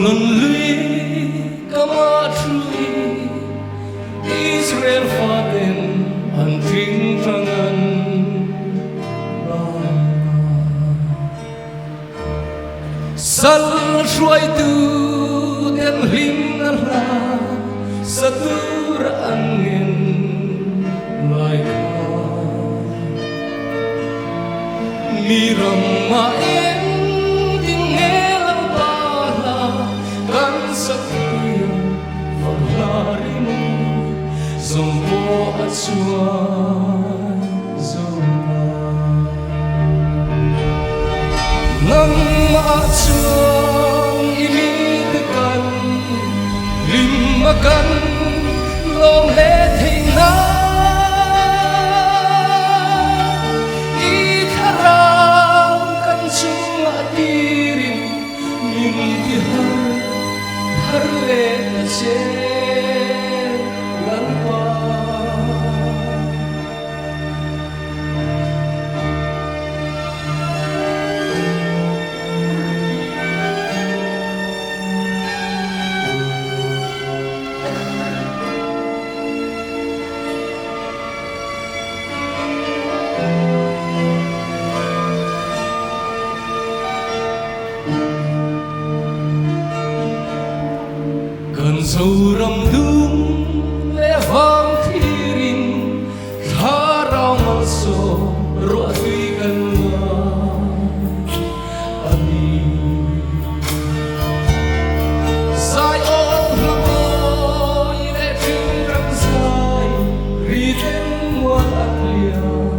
gần lũy kama trui Israel faten an thing rangan sal shuai tu den lim na la satur angin lai ka miram ma em ding ngelang bala kan satur falarimu zombo atsuan zomba nang maatsuang imitekan limakan long le thei na itharang kan chung atirin min ki har le che lalpa gần sâu rầm đúng lẽ vang thirin thả rau ngọt sổ rụa tuy gần ani sai ôm lòng ôi lẽ trưng răng dài ri tên muôn ắt liều